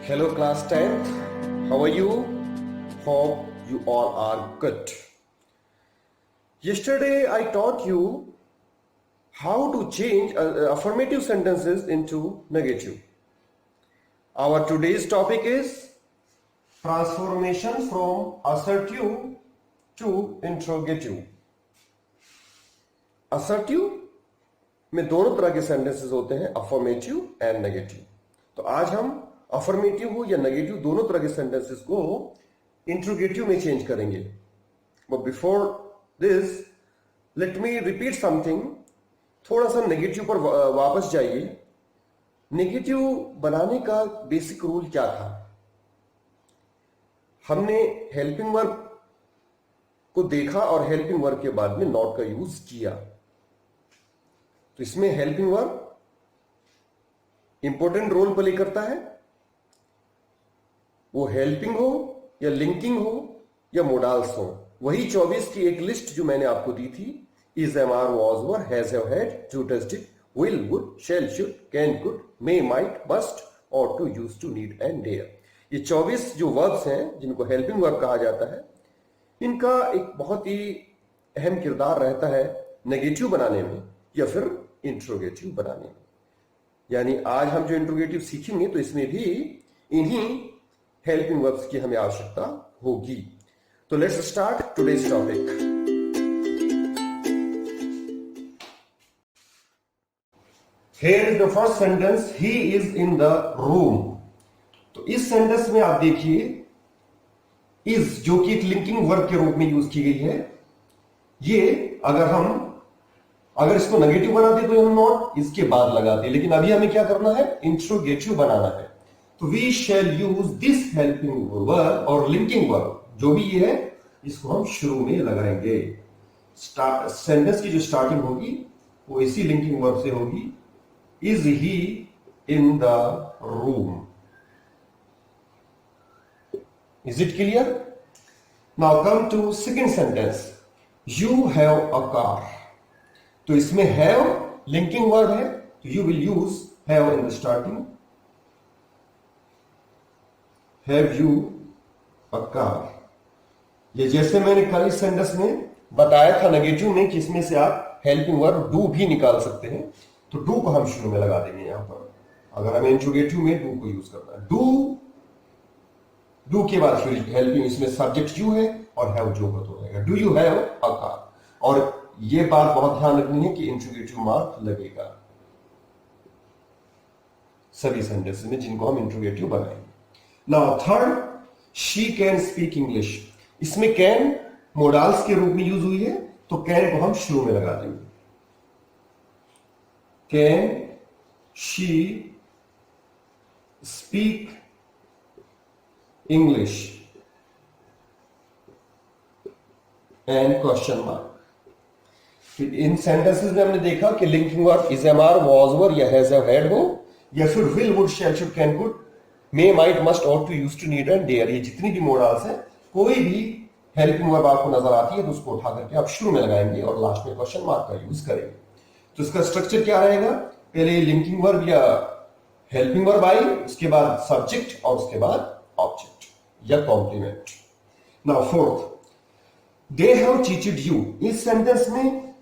Hello, class 10th. How are you? Hope you all are good. Yesterday, I taught you how to change affirmative sentences into negative. Our today's topic is transformation from assertive to interrogative. Assertive में दोनों तरह के sentences होते हैं, affirmative and negative. तो आज हम affirmative हो या नेगेटिव दोनों तरह के सेंटेंसेस को इंट्रोगेटिव में चेंज करेंगे. But before this let me repeat something. थोड़ा सा नेगेटिव पर वापस जाइए. नेगेटिव बनाने का बेसिक रूल क्या था? हमने हेल्पिंग वर्ब को देखा और हेल्पिंग वर्ब के बाद में नॉट का यूज किया. तो इसमें helping verb important role play करता है. वो हेल्पिंग हो या लिंकिंग हो या मोडाल्स हो. वही 24 की एक लिस्ट जो मैंने आपको दी थी. Is, am, are, was, were, has, have, had, do, does, did, will, would, shall, should, can, could, may, might, must ought to, used to, need and dare. ये 24 जो वर्ब्स हैं जिनको हेल्पिंग वर्ब कहा जाता है, इनका एक बहुत ही अहम किरदार रहता है नेगेटिव बनाने में या फिर इंट्रोगेटिव बनाने में. यानी आज हम जो इंट्रोगेटिव सीखेंगे तो इसमें भी इन्हीं हेल्पिंग वर्ब्स की हमें आवश्यकता होगी. तो let's start today's topic. Here is the first sentence, he is in the room. तो इस सेंटेंस में आप देखिए इज, जो कि एक लिंकिंग वर्ब के रूप में यूज की गई है. ये अगर इसको नेगेटिव बनाते तो हम नॉट इसके बाद लगाते, लेकिन अभी हमें क्या करना है? इंट्रोगेटिव बनाना है. तो we shall use this helping verb और लिंकिंग वर्ब, जो भी ये है, इसको हम शुरू में लगाएंगे. सेंटेंस की जो स्टार्टिंग होगी वो इसी लिंकिंग वर्ब से होगी. Is he in the room. Is it clear? Now come to second sentence, you have a car. तो इसमें हैव लिंकिंग वर्ब है, तो you will use have in the starting. Have you a car. ये जैसे मैंने कल इस sentence में बताया था नेगेटिव में कि इसमें से आप हेल्पिंग वर्ब डू भी निकाल सकते हैं. तो डू को हम शुरू में लगा देंगे यहां पर. अगर हमें इंट्रोगेटिव में डू को यूज करना है, डू के बाद फिर हेल्पिंग, इसमें सब्जेक्ट यू है और हैव जो हो जाएगा. Do you have a car. और ये बात बहुत ध्यान रखनी है कि इंट्रोगेटिव मार्क लगेगा सभी सेंटेंस में जिनको हम इंट्रोगेटिव बनाएंगे. Now third, she can speak English. इसमें कैन मोडाल्स के रूप में यूज हुई है, तो कैन को हम शुरू में लगा देंगे. Can she speak English and question mark. इन सेंटेंसेस में हमने देखा कि linking verb is, am, are, was, were या हैज, हैव, हैड हो, या फिर will, would, shall, should, can, could, may, might, must, ought, to, used to, need and dare. ये जितनी भी मोडाल्स हैं, कोई भी हेल्पिंग वर्ब आपको नजर आती है तो उसको उठा करके आप शुरू में लगाएंगे और लास्ट में क्वेश्चन मार्क का यूज करेंगे. तो इसका स्ट्रक्चर क्या रहेगा? पहले लिंकिंग वर्ब या हेल्पिंग वर्ब आई, उसके बाद सब्जेक्ट और उसके बाद ऑब्जेक्ट या complement. Now fourth, they have cheated you. इस सेंटेंस में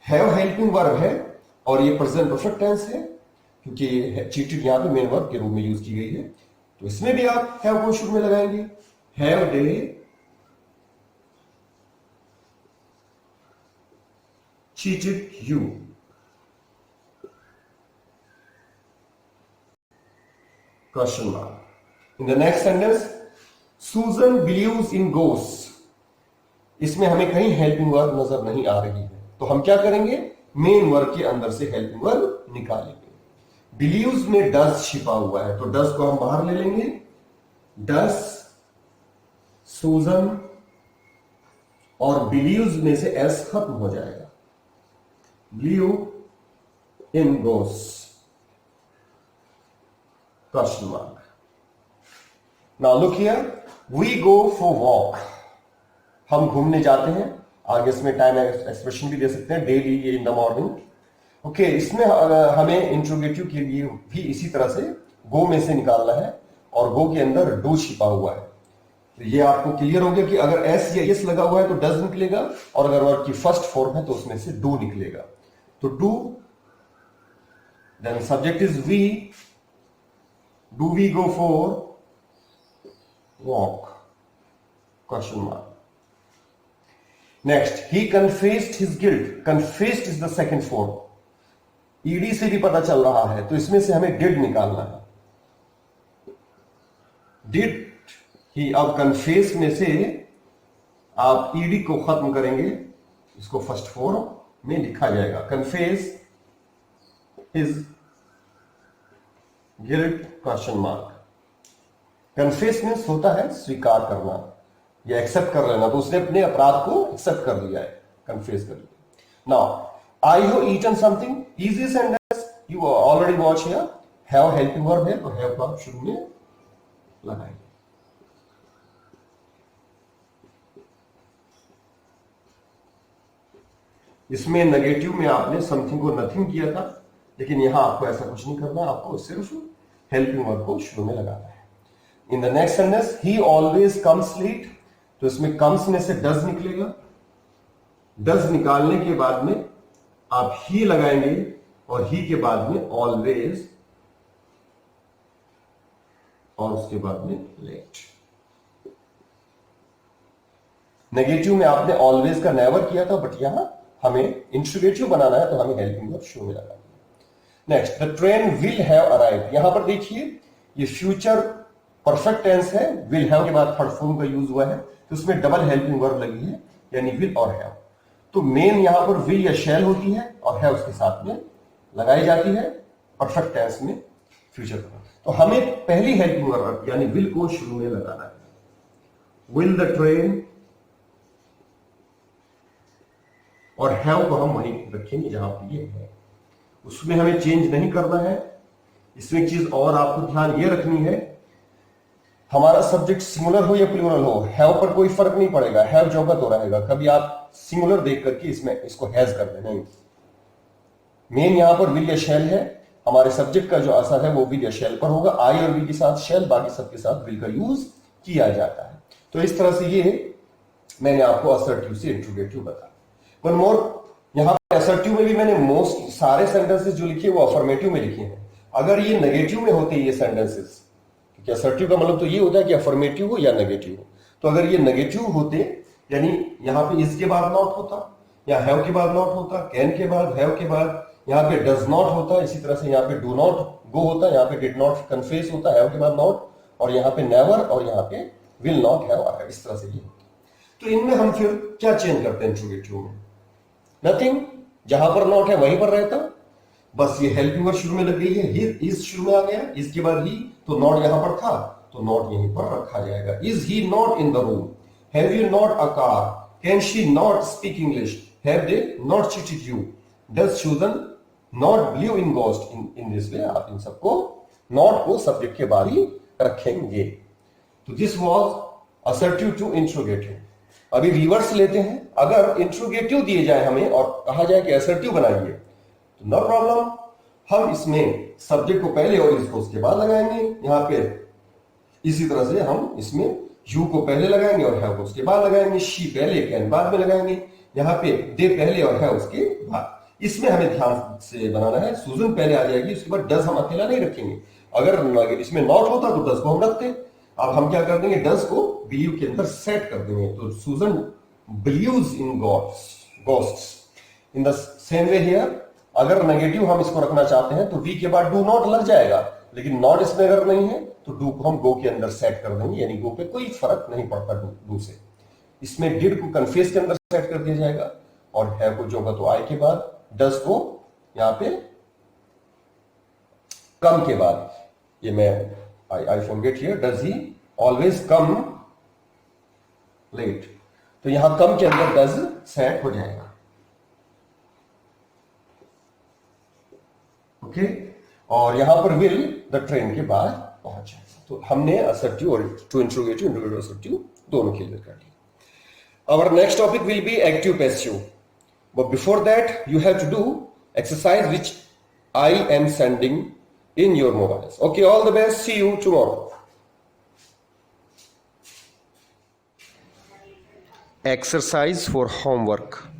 हैव हेल्पिंग वर्ब है और ये प्रेजेंट परफेक्ट टेंस है, क्योंकि चीटेड यहां पे मेन वर्ब के रूप में यूज की गई है. तो इसमें भी आप हैव को शुरू में लगाएंगे. Have they cheated you. Question mark. In the next sentence, Susan believes in ghost. इसमें हमें कहीं हेल्पिंग वर्ब नजर नहीं आ रही है, तो हम क्या करेंगे? मेन वर्ब के अंदर से हेल्पिंग वर्ब निकालेंगे. बिलीव्स में डज छिपा हुआ है, तो डज को हम बाहर ले लेंगे. डज, सुजन और बिलीव्स में से एस खत्म हो जाएगा. Believe in ghost. Question mark. Now look here, we go for walk. हम घूमने जाते हैं. आगे इसमें टाइम एक्सप्रेशन भी दे सकते हैं, daily, in the morning. Okay, इसमें हमें इंट्रोगेटिव के लिए भी इसी तरह से गो में से निकालना है. और गो के अंदर डू छिपा हुआ है। तो ये आपको क्लियर हो गया कि अगर एस या एस लगा हुआ है तो डज निकलेगा, और अगर वर्ब की फर्स्ट फॉर्म है तो उसमें से डू निकलेगा। तो do, then subject is we, do we go for walk, question mark. Next, he confessed his guilt, confessed is the second form, ED से भी पता चल रहा है तो इसमें से हमें डिड निकालना है। डिड ही, अब कन्फेस में से आप ईडी को खत्म करेंगे, इसको फर्स्ट फॉर्म में लिखा जाएगा, confess his guilt, question mark. Confess means होता है स्वीकार करना या एक्सेप्ट कर लेना, तो उसने अपने अपराध को एक्सेप्ट कर लिया है, कन्फेस कर लिया। Now I have eaten something, easy sentence, you already watch here, have helping verb है तो हैव को आप शुरू में लगाएंगे। इसमें नेगेटिव में आपने समथिंग को नथिंग किया था, लेकिन यहां आपको ऐसा कुछ नहीं करना, आपको सिर्फ हेल्पिंग वर्ब को शुरू में लगाना है। In the next sentence, he always comes late, तो इसमें कम्स में से डज निकलेगा। डज निकालने के बाद में आप ही लगाएंगे और ही के बाद में ऑलवेज और उसके बाद में लेट। नेगेटिव में आपने ऑलवेज का नेवर किया था, बट यहां हमें इंट्रोगेटिव बनाना है तो हमें हेल्पिंग वर्ब शुरू में लगाना है। Next, the train will have arrive, यहां पर देखिए ये फ्यूचर परफेक्ट टेंस है, विल हैव के बाद थर्ड फॉर्म का यूज हुआ है, तो उसमें डबल हेल्पिंग वर्ब लगी है, यानी विल और हैव। तो मेन यहां पर विल या शैल होती है और है उसके साथ में लगाई जाती है परफेक्ट टेंस में फ्यूचर का। तो हमें पहली हेल्पिंग वर्ब यानी विल को शुरू में लगाना है। विल द ट्रेन, और हैव को हम वहीं रखेंगे जहां पर ये है, उसमें हमें चेंज नहीं करना है। इसमें एक चीज और आपको ध्यान ये रखनी है, हमारा सब्जेक्ट सिंगुलर हो या प्लूरल हो, हैव पर कोई फर्क नहीं पड़ेगा, हैव जो का तो रहेगा। कभी आप सिंगुलर देख करके इसमें इसको हैज कर देना। मेन यहां पर विल या शैल है, हमारे सब्जेक्ट का जो असर है वो विल या शैल पर होगा। आई और वी के साथ शैल, बाकी सबके साथ विल का यूज किया जाता है। तो इस तरह से ये मैंने आपको असर्टिव से इंट्रोगेटिव बताया। वन मोर, यहां पर असर्टिव में भी मैंने मोस्ट सारे सेंटेंसेस जो लिखे वो अफर्मेटिव में लिखे हैं। अगर ये नेगेटिव में होते ये सेंटेंसेस, क्योंकि असर्टिव का मतलब तो ये होता है कि अफर्मेटिव हो या नेगेटिव हो, तो अगर ये नेगेटिव होते यानी यहां पे इसके बाद नॉट होता, या हैव के बाद नॉट होता, कैन के बाद, हैव के बाद यहाँ पे डज नॉट होता, इसी तरह से यहाँ पे डू नॉट गो होता, यहाँ पे डिड नॉट कन्फेस होता, हैव के बाद नॉट, और यहाँ पे नेवर, और यहाँ पे विल नॉट हैव आया, इस तरह से ये होता। तो इनमें हम फिर क्या चेंज करते हैं इंट्रोगेटिव में? नथिंग, जहां पर नॉट है वहीं पर रहता, बस ये हेल्पिंग वर्ब शुरू में लग गई है, ही इज शुरू में आ गया, इसके बाद ही, तो नॉट यहां पर था तो नॉट यहीं पर रखा जाएगा। Is he not in the room, have you not a car, can she not speak English, have they not cheated you, does Susan not believe in ghost. In this way आप इन सबको not को subject के बाद ही रखेंगे। तो this was assertive to interrogative. अभी रिवर्स लेते हैं, अगर इंट्रोगेटिव दिए जाए हमें और कहा जाए कि असर्टिव बनाइए तो नो प्रॉब्लम, हम इसमें सब्जेक्ट को पहले और इसको उसके बाद लगाएंगे। यहां पे इसी तरह से हम इसमें यू को पहले लगाएंगे और है को उसके बाद लगाएंगे, शी पहले कैन बाद में लगाएंगे, यहाँ पे दे पहले और है उसके बाद। इसमें हमें ध्यान से बनाना है, सुजन पहले आ जाएगी, उसके बाद डज हम अकेला नहीं रखेंगे। अगर इसमें नॉट होता तो डज को हम रखते, अब हम क्या कर देंगे, डज को बिलीव के अंदर सेट कर देंगे। तो Susan believes in ghosts. In the same way here, अगर नेगेटिव हम इसको रखना चाहते हैं तो वी के बाद डू नॉट लग जाएगा, लेकिन नॉट इसमें अगर नहीं है तो डू को हम गो के अंदर सेट कर देंगे, यानी गो पे कोई फर्क नहीं पड़ता डू से। इसमें डिड को कन्फेस के अंदर सेट कर दिया जाएगा, और है को जो का तो आई के बाद, डज को यहां पे कम के बाद, ये मैं I forget here, does he always come late, तो यहां कम के अंदर डज सेट हो जाएगा। ओके, और यहां पर विल द ट्रेन के बाद पहुंच जाएगा। तो हमने असर्टिव और टू इंट्रोगेटिव, इंट्रोगेटिव असर्टिव दोनों क्लियर कर लिया। Our next topic will be active passive, but before that you have to do exercise which I am sending in your mobiles. Okay, all the best. See you tomorrow. exercise for homework.